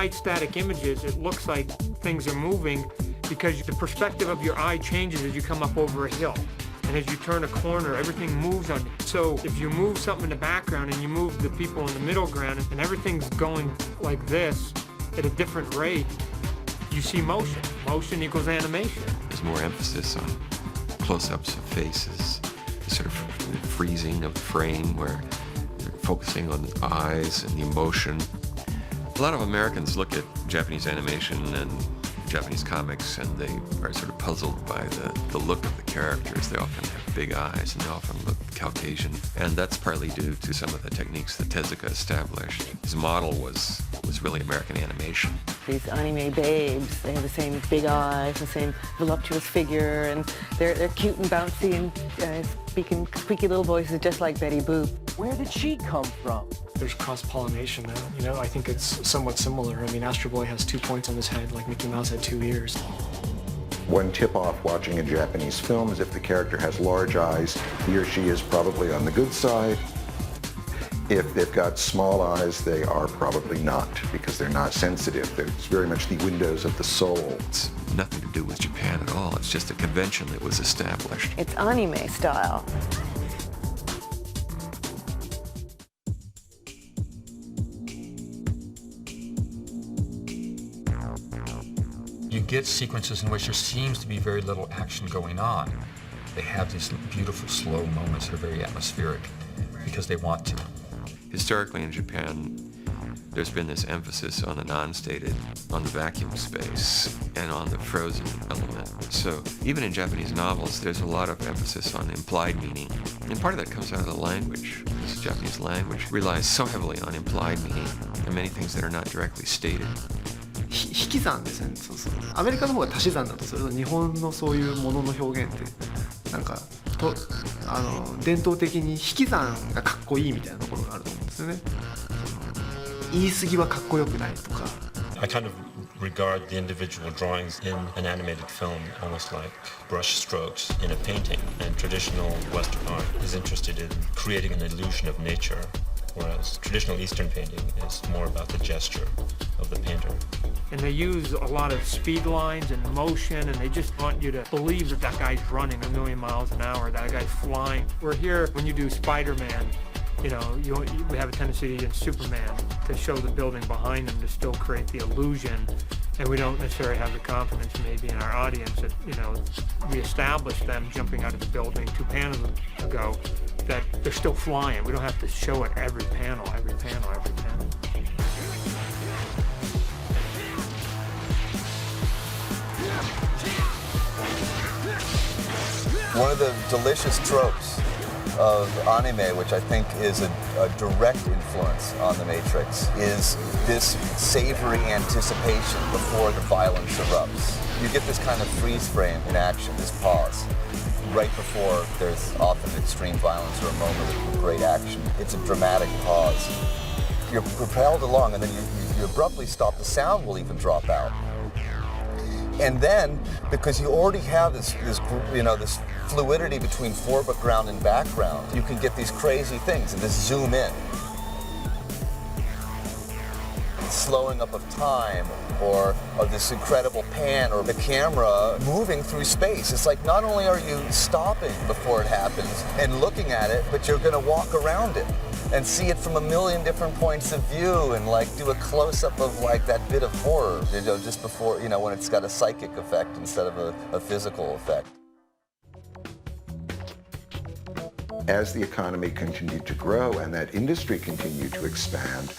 hide static images, it looks like things are moving because the perspective of your eye changes as you come up over a hill. And as you turn a corner, everything moves on you. So if you move something in the background and you move the people in the middle ground and everything's going like this at a different rate, you see motion. Motion equals animation. There's more emphasis on close-ups of faces, sort of freezing of the frame where they're focusing on the eyes and the emotion. A lot of Americans look at Japanese animation and Japanese comics and they are sort of puzzled by the look of the characters. They often have big eyes and they often look Caucasian. And that's partly due to some of the techniques that Tezuka established. His model was really American animation. These anime babes, they have the same big eyes, the same voluptuous figure, and they're cute and bouncy and speaking squeaky little voices just like Betty Boop. Where did she come from? There's cross-pollination there, you know. I think it's somewhat similar. I mean, Astro Boy has 2 points on his head, like Mickey Mouse had 2 ears. One tip-off watching a Japanese film is if the character has large eyes, he or she is probably on the good side. If they've got small eyes, they are probably not, because they're not sensitive. It's very much the windows of the soul. It's nothing to do with Japan at all. It's just a convention that was established. It's anime style. You get sequences in which there seems to be very little action going on. They have these beautiful slow moments that are very atmospheric because they want to. Historically in Japan, there's been this emphasis on the non-stated, on the vacuum space, and on the frozen element. So even in Japanese novels, there's a lot of emphasis on implied meaning. And part of that comes out of the language. This Japanese language relies so heavily on implied meaning and many things that are not directly stated. 引き算ですね。そうそう。アメリカの方が足し算だとすると、日本のそういうものの表現ってなんか伝統的に引き算がかっこいいみたいなところがあると思うんですよね。言い過ぎはかっこよくないとか。I kind of regard the individual drawings in an animated film almost like brush strokes in a painting, and traditional Western art is interested in creating an illusion of nature, whereas traditional Eastern painting is more about the gesture of the painter. And they use a lot of speed lines and motion, and they just want you to believe that that guy's running a million miles an hour, that guy's flying. We're here, when you do Spider-Man, you know, we have a tendency in Superman to show the building behind them to still create the illusion, and we don't necessarily have the confidence maybe in our audience that, you know, we established them jumping out of the building 2 panels ago, that they're still flying. We don't have to show it every panel, every panel, every panel. One of the delicious tropes of anime, which I think is a direct influence on The Matrix, is this savory anticipation before the violence erupts. You get this kind of freeze frame in action, this pause, right before there's often extreme violence or a moment of great action. It's a dramatic pause. You're propelled along and then you abruptly stop. The sound will even drop out. And then, because you already have this fluidity between foreground and background, you can get these crazy things and this zoom in. Slowing up of time, or this incredible pan, or the camera moving through space. It's like not only are you stopping before it happens and looking at it, but you're going to walk around it and see it from a million different points of view and like do a close-up of like that bit of horror, you know, just before, you know, when it's got a psychic effect instead of a physical effect. As the economy continued to grow and that industry continued to expand,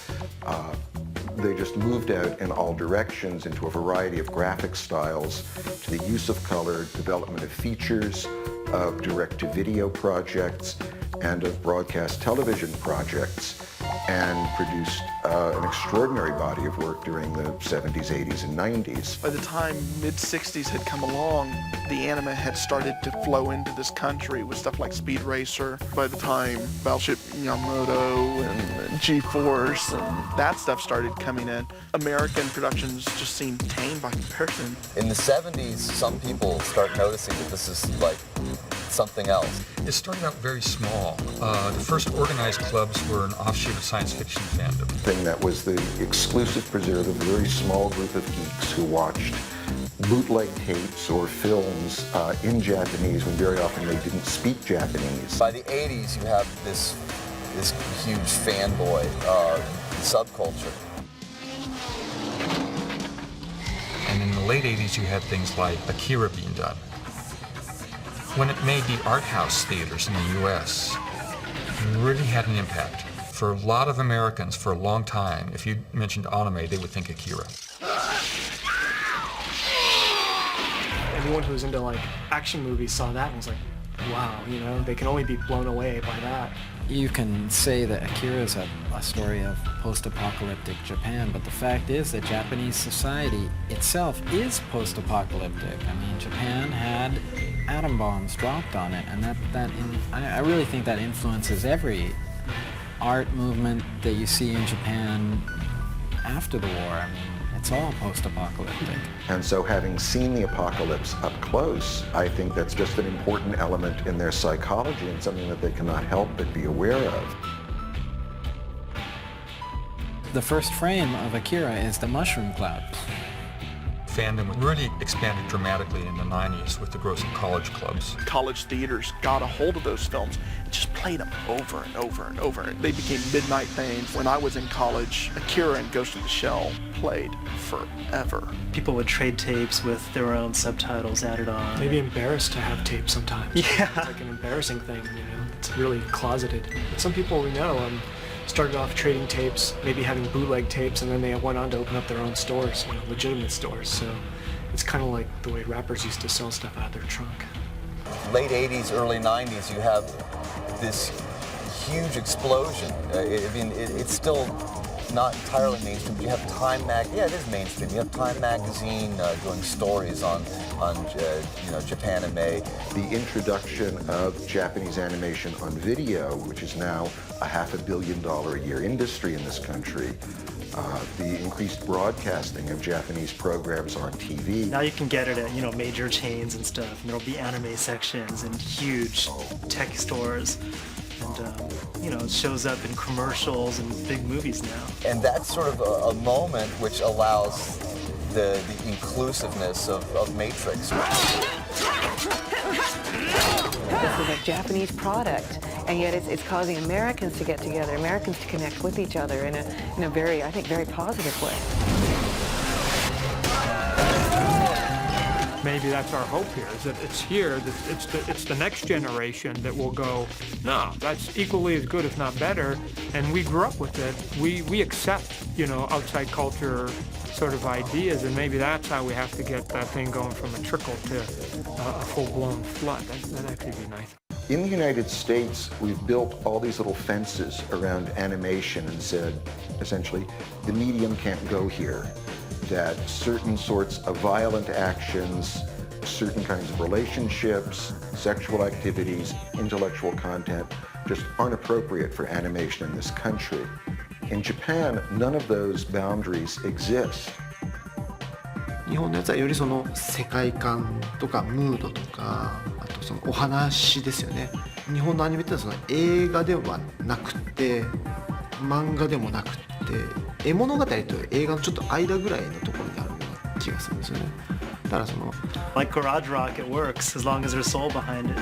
they just moved out in all directions into a variety of graphic styles, to the use of color, development of features, of direct-to-video projects, and of broadcast television projects, and produced an extraordinary body of work during the 70s, 80s, and 90s. By the time mid-60s had come along, the anime had started to flow into this country with stuff like Speed Racer. By the time Battleship Yamamoto and G-Force and that stuff started coming in, American productions just seemed tame by comparison. In the 70s, some people start noticing that this is like something else. It started out very small. The first organized clubs were an offshoot of science fiction fandom. Thing that was the exclusive preserve of a very small group of geeks who watched bootleg tapes or films in Japanese when very often they didn't speak Japanese. By the 80s, you have this huge fanboy subculture. And in the late 80s, you had things like Akira being done. When it made the art house theaters in the US, it really had an impact. For a lot of Americans, for a long time, if you mentioned anime, they would think Akira. Anyone who was into like action movies saw that and was like, wow, you know, they can only be blown away by that. You can say that Akira is a story of post-apocalyptic Japan, but the fact is that Japanese society itself is post-apocalyptic. I mean, Japan had atom bombs dropped on it, and I really think that influences every art movement that you see in Japan after the war. I mean, it's all post-apocalyptic. And so having seen the apocalypse up close, I think that's just an important element in their psychology and something that they cannot help but be aware of. The first frame of Akira is the mushroom cloud. Fandom really expanded dramatically in the 90s with the growth of college clubs. College theaters got a hold of those films and just played them over and over and over. They became midnight things. When I was in college, Akira and Ghost of the Shell played forever. People would trade tapes with their own subtitles added on. Maybe embarrassed to have tapes sometimes. Yeah. It's like an embarrassing thing, you know, it's really closeted. But some people we know started off trading tapes, maybe having bootleg tapes, and then they went on to open up their own stores, you know, legitimate stores. So it's kind of like the way rappers used to sell stuff out of their trunk. Late 80s, early 90s, you have this huge explosion. It's still not entirely mainstream, but you have Time Mag. Yeah, it is mainstream. You have Time Magazine doing stories on Japan and May. The introduction of Japanese animation on video, which is now a $500 million a year industry in this country, the increased broadcasting of Japanese programs on TV. Now you can get it at, you know, major chains and stuff, and there'll be anime sections and huge tech stores. And, you know, it shows up in commercials and big movies now. And that's sort of a moment which allows the inclusiveness of Matrix. This is a Japanese product, and yet it's causing Americans to get together, Americans to connect with each other in a very, I think, very positive way. Maybe that's our hope here, is that it's here, that it's the next generation that will go, no, that's equally as good, if not better, and we grew up with it. We accept, you know, outside culture sort of ideas, and maybe that's how we have to get that thing going from a trickle to a full-blown flood. That'd actually be nice. In the United States, we've built all these little fences around animation and said, essentially, the medium can't go here. That certain sorts of violent actions, certain kinds of relationships, sexual activities, intellectual content just aren't appropriate for animation in this country. In Japan, none of those boundaries exist. 日本のやつはよりその世界観とかムードとか、あとそのお話ですよね。日本のアニメってのはその映画ではなくて、漫画でもなくて、絵物語と映画のちょっと間ぐらいのところにあるような気がするんですよね。だからその Like garage rock, it works as long as there's soul behind it.